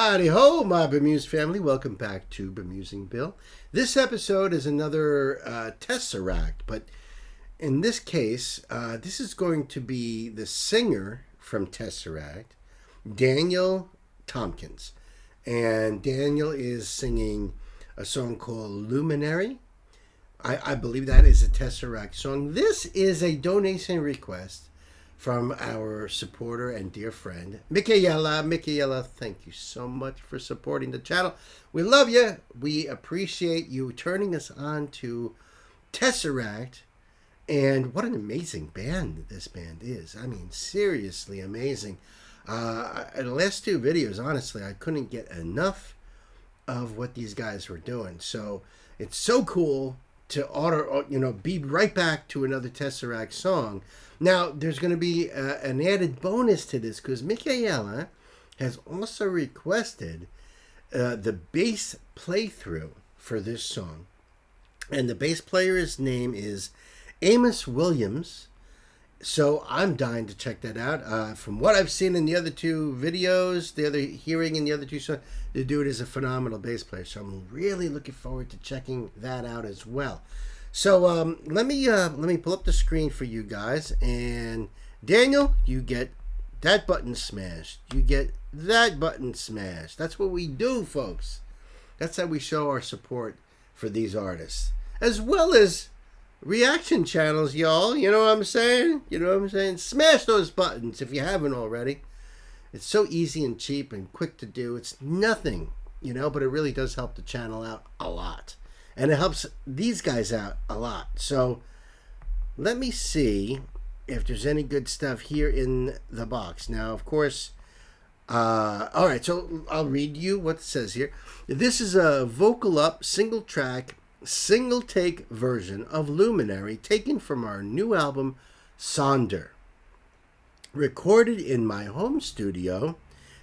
Howdy ho, my Bemused family. Welcome back to Bemusing Bill. This episode is another Tesseract, but in this case, this is going to be the singer from Tesseract, Daniel Tompkins. And Daniel is singing a song called Luminary. I believe that is a Tesseract song. This is a donation request from our supporter and dear friend, Michaela. Michaela, thank you so much for supporting the channel. We love you. We appreciate you turning us on to Tesseract. And what an amazing band this band is. I mean, seriously amazing. The last two videos, honestly, I couldn't get enough of what these guys were doing. So it's so cool to be right back to another Tesseract song. Now, there's going to be an added bonus to this because Michaela has also requested the bass playthrough for this song. And the bass player's name is Amos Williams. So I'm dying to check that out. From what I've seen in the other two videos, hearing in the other two songs, the dude is a phenomenal bass player. So I'm really looking forward to checking that out as well. So let me pull up the screen for you guys. And Daniel, you get that button smashed. You get that button smashed. That's what we do, folks. That's how we show our support for these artists. As well as reaction channels, y'all. You know what I'm saying? You know what I'm saying? Smash those buttons if you haven't already. It's so easy and cheap and quick to do. It's nothing, but it really does help the channel out a lot. And it helps these guys out a lot. So let me see if there's any good stuff here in the box. Now, of course, all right, so I'll read you what it says here. This is a vocal up, single track, single take version of Luminary taken from our new album, Sonder. Recorded in my home studio,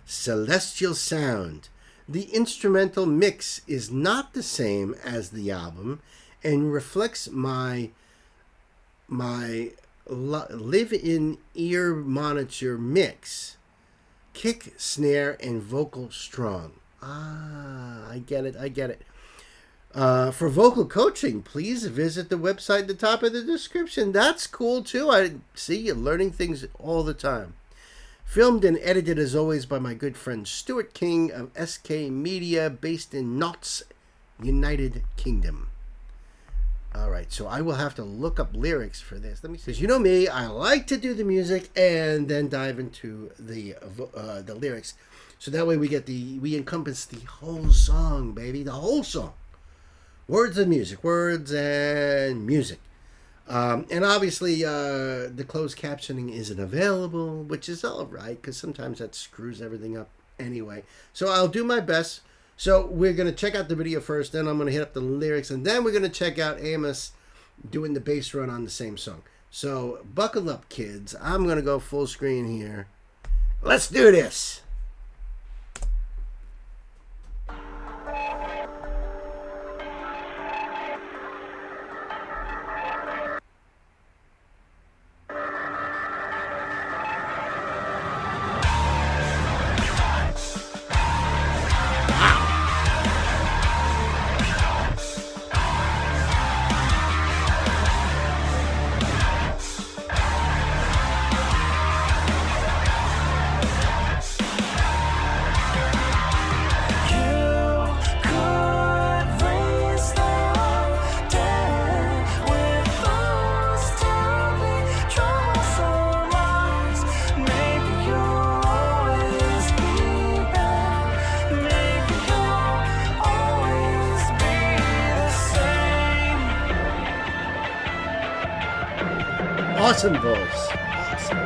Celestial Sound. The instrumental mix is not the same as the album and reflects my live-in ear monitor mix. Kick, snare, and vocal strong. I get it. For vocal coaching, please visit the website at the top of the description. That's cool too. I see you're learning things all the time. Filmed and edited as always by my good friend Stuart King of SK Media, based in Notts, United Kingdom. All right, so I will have to look up lyrics for this. Let me see. Because you know me, I like to do the music and then dive into the lyrics. So that way we encompass the whole song, baby, the whole song. Words and music. And obviously, the closed captioning isn't available, which is all right, because sometimes that screws everything up anyway. So I'll do my best. So we're going to check out the video first, then I'm going to hit up the lyrics, and then we're going to check out Amos doing the bass run on the same song. So buckle up, kids. I'm going to go full screen here. Let's do this. Awesome voice. Awesome.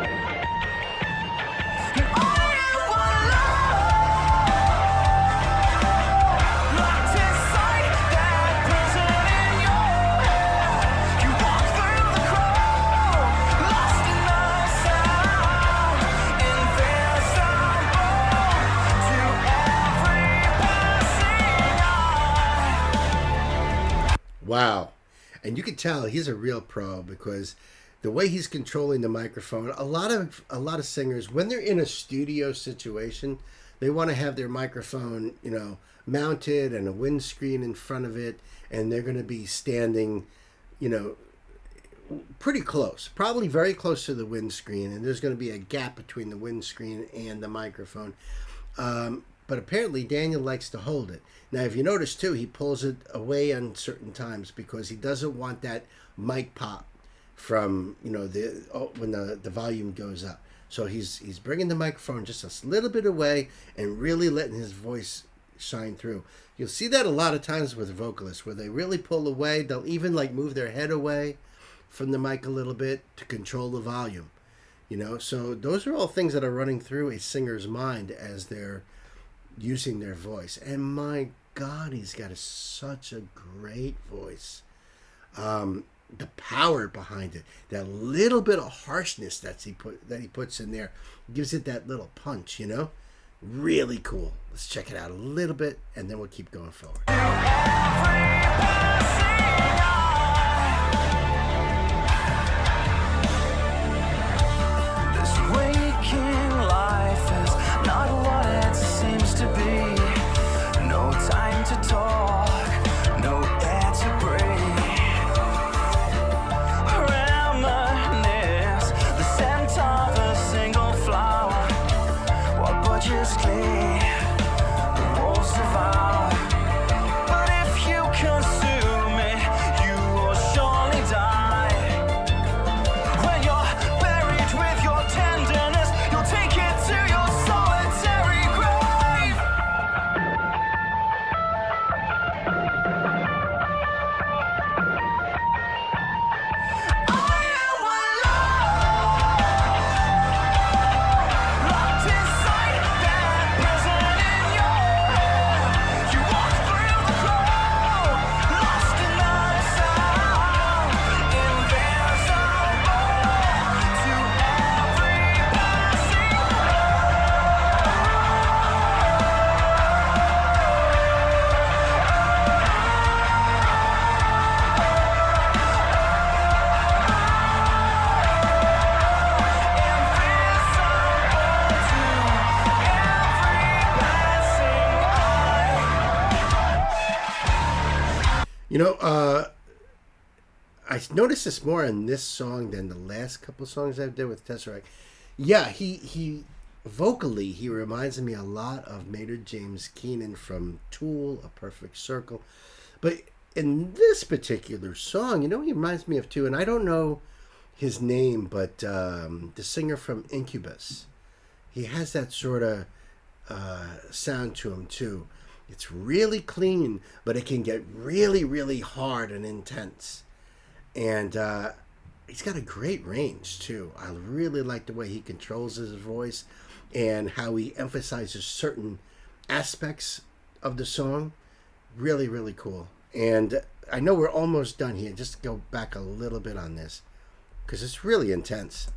Wow. And you can tell he's a real pro because the way he's controlling the microphone, a lot of singers, when they're in a studio situation, they want to have their microphone, mounted and a windscreen in front of it, and they're going to be standing, you know, pretty close, probably very close to the windscreen, and there's going to be a gap between the windscreen and the microphone. But apparently Daniel likes to hold it. Now, if you notice too, he pulls it away on certain times because he doesn't want that mic pop from when the volume goes up. So he's bringing the microphone just a little bit away and really letting his voice shine through. You'll see that a lot of times with vocalists where they really pull away. They'll even like move their head away from the mic a little bit to control the volume. So those are all things that are running through a singer's mind as they're using their voice. And my God, he's got such a great voice. The power behind it, that little bit of harshness that he puts in there, gives it that little punch. Really cool. Let's check it out a little bit, and then we'll keep going forward. I noticed this more in this song than the last couple songs I've did with Tesseract. Yeah, he vocally, he reminds me a lot of Maynard James Keenan from Tool, A Perfect Circle. But in this particular song, he reminds me of too, and I don't know his name, but the singer from Incubus. He has that sort of sound to him too. It's really clean, but it can get really, really hard and intense. And he's got a great range too. I really like the way he controls his voice and how he emphasizes certain aspects of the song. Really, really cool. And I know we're almost done here. Just go back a little bit on this because it's really intense.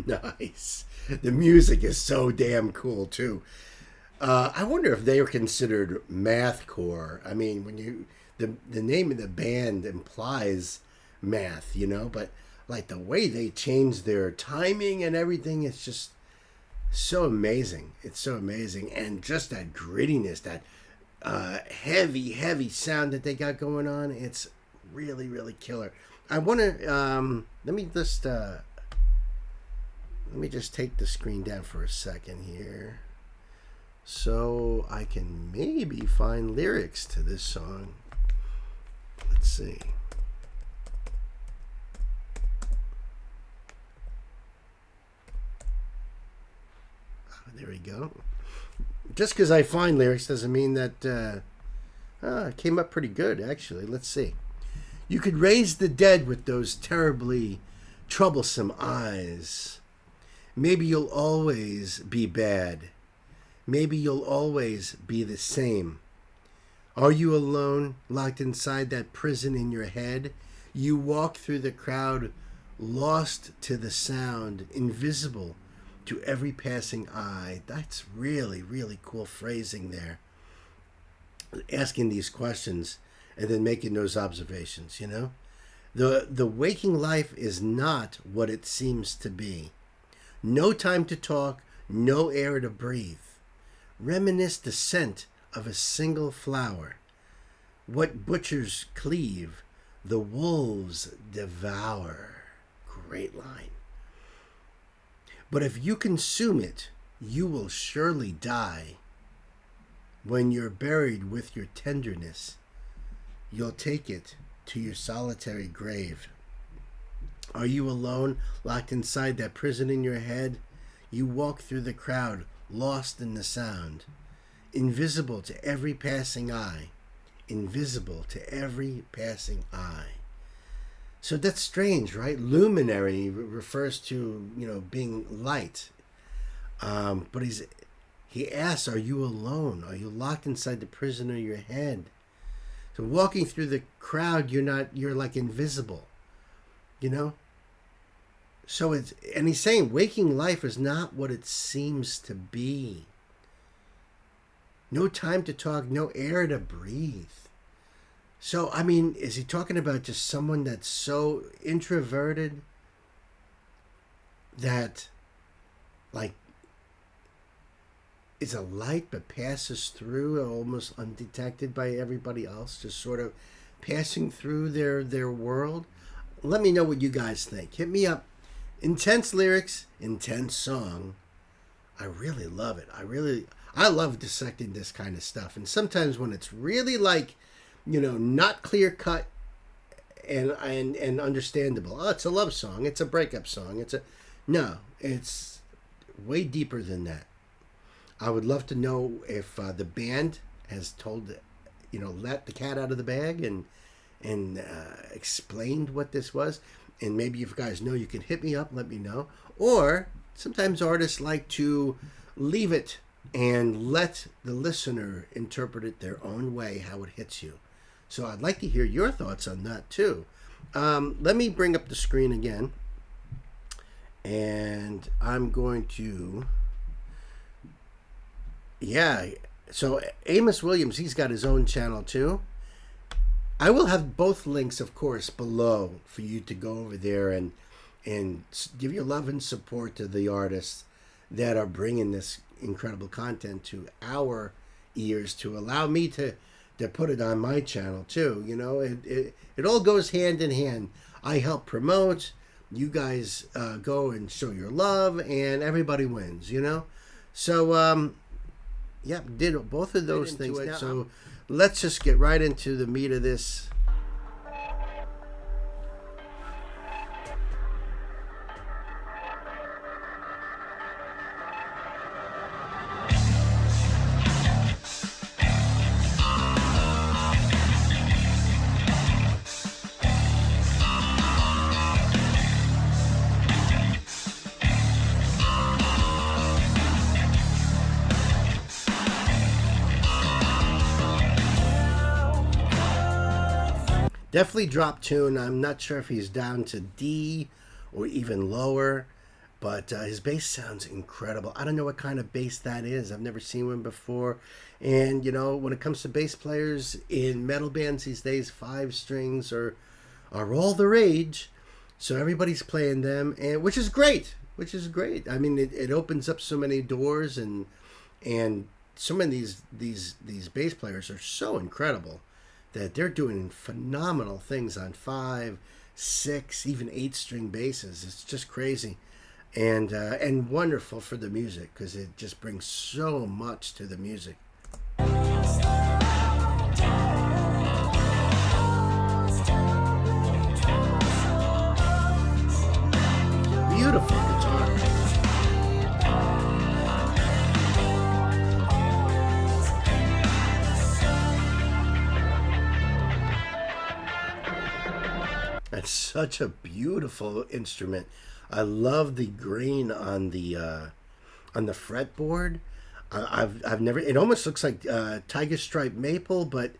Nice. The music is so damn cool too. I wonder if they are considered mathcore. I mean, when the name of the band implies math, but like the way they change their timing and everything, it's just so amazing. It's so amazing, and just that grittiness, that heavy sound that they got going on. It's really, really killer. I want to let me just take the screen down for a second here so I can maybe find lyrics to this song. Let's see. There we go. Just because I find lyrics doesn't mean that it came up pretty good, actually. Let's see. You could raise the dead with those terribly troublesome eyes. Maybe you'll always be bad. Maybe you'll always be the same. Are you alone, locked inside that prison in your head? You walk through the crowd, lost to the sound, invisible to every passing eye. That's really, really cool phrasing there. Asking these questions and then making those observations, you know? The waking life is not what it seems to be. No time to talk, no air to breathe. Reminisce the scent of a single flower. What butchers cleave, the wolves devour. Great line. But if you consume it, you will surely die. When you're buried with your tenderness, you'll take it to your solitary grave. Are you alone, locked inside that prison in your head? You walk through the crowd, lost in the sound, invisible to every passing eye. Invisible to every passing eye. So that's strange, right? Luminary refers to, being light. But he asks, are you alone? Are you locked inside the prison of your head? So walking through the crowd, you're like invisible, So and he's saying waking life is not what it seems to be. No time to talk, no air to breathe. So, is he talking about just someone that's so introverted that, is a light but passes through almost undetected by everybody else, just sort of passing through their world? Let me know what you guys think. Hit me up. Intense lyrics, intense song. I really love it. I love dissecting this kind of stuff. And sometimes when it's really not clear cut and understandable. Oh, it's a love song. It's a breakup song. No, it's way deeper than that. I would love to know if the band has let the cat out of the bag and explained what this was. And maybe if you guys know, you can hit me up, let me know. Or sometimes artists like to leave it and let the listener interpret it their own way, how it hits you. So I'd like to hear your thoughts on that too. Let me bring up the screen again. And I'm going to... Yeah, so Amos Williams, he's got his own channel too. I will have both links, of course, below for you to go over there and give your love and support to the artists that are bringing this incredible content to our ears to allow me to put it on my channel too. It all goes hand in hand. I help promote, you guys go and show your love, and everybody wins, So, did both of those things. So let's just get right into the meat of this. Definitely drop tune. I'm not sure if he's down to D or even lower, but his bass sounds incredible. I don't know what kind of bass that is. I've never seen one before. And, when it comes to bass players in metal bands these days, 5 strings are all the rage. So everybody's playing them, and which is great. It opens up so many doors, and so many of these bass players are so incredible that they're doing phenomenal things on 5, 6, even 8-string basses. It's just crazy, and wonderful for the music because it just brings so much to the music. Beautiful guitar. such a beautiful instrument. I love the grain on the fretboard. I've never. It almost looks like tiger stripe maple, but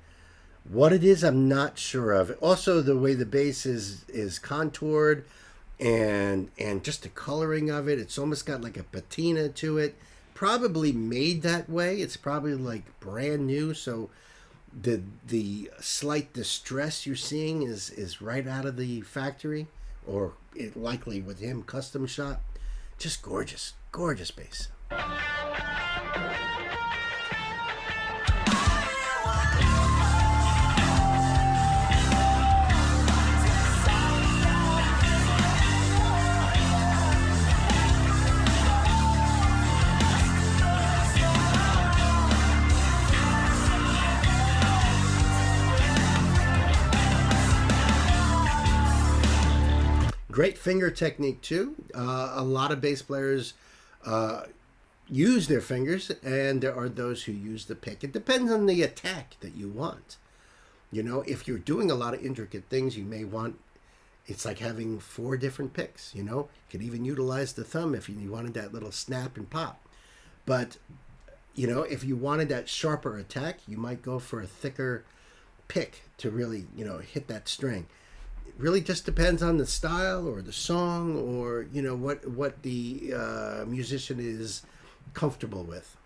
what it is, I'm not sure of. Also, the way the bass is contoured, and just the coloring of it, it's almost got like a patina to it. Probably made that way. It's probably like brand new, so the slight distress you're seeing is right out of the factory, or it likely with him custom shop. Just gorgeous bass. Great finger technique too. A lot of bass players use their fingers, and there are those who use the pick. It depends on the attack that you want. You know, if you're doing a lot of intricate things, you may want, it's like having 4 different picks, you know. You could even utilize the thumb if you wanted that little snap and pop. But, you know, if you wanted that sharper attack, you might go for a thicker pick to really, you know, hit that string. It really just depends on the style or the song, or, you know, what the musician is comfortable with.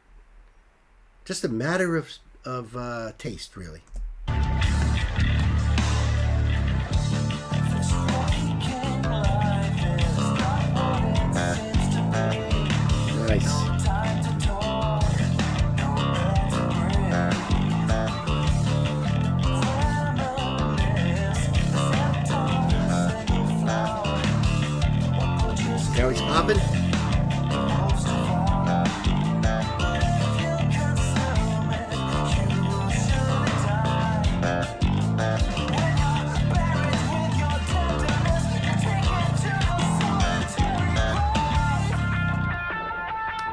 Just a matter of taste, really. Nice. Now he's popping.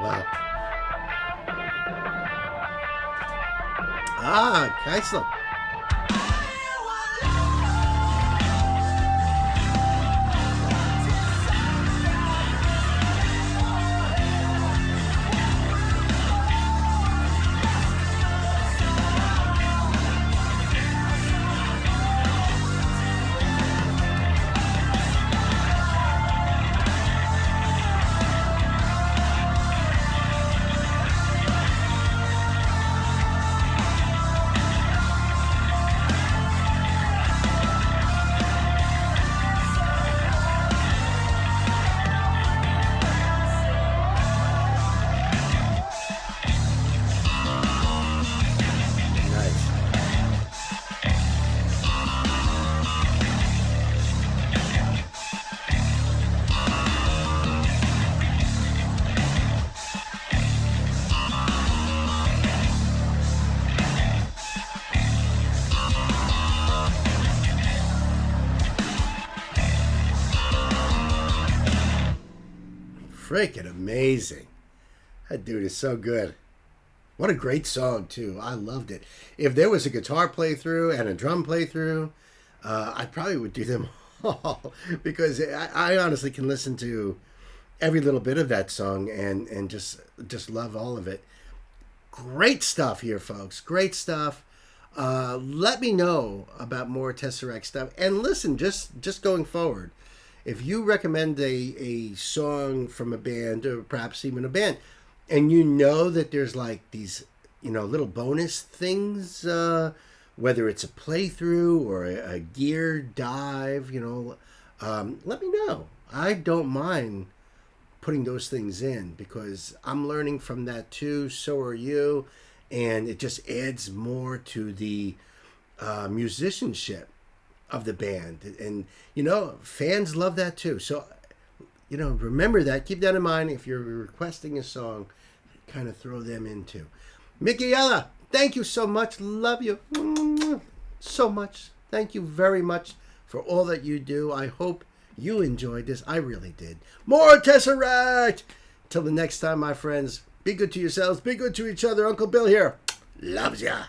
Wow. Ah, Keisler. Freaking amazing. That dude is so good. What a great song, too. I loved it. If there was a guitar playthrough and a drum playthrough, I probably would do them all, because I honestly can listen to every little bit of that song and just love all of it. Great stuff here, folks. Great stuff. Let me know about more Tesseract stuff. And listen, just going forward, if you recommend a song from a band, or perhaps even a band, and you know that there's like these, you know, little bonus things, whether it's a playthrough or a gear dive, you know, let me know. I don't mind putting those things in, because I'm learning from that too. So are you. And it just adds more to the musicianship of the band. And, you know, fans love that too. So, you know, remember that. Keep that in mind if you're requesting a song. Kind of throw them in too. Michaela, thank you so much. Love you so much. Thank you very much for all that you do. I hope you enjoyed this. I really did. More Tesseract. Till the next time, my friends, be good to yourselves. Be good to each other. Uncle Bill here loves ya.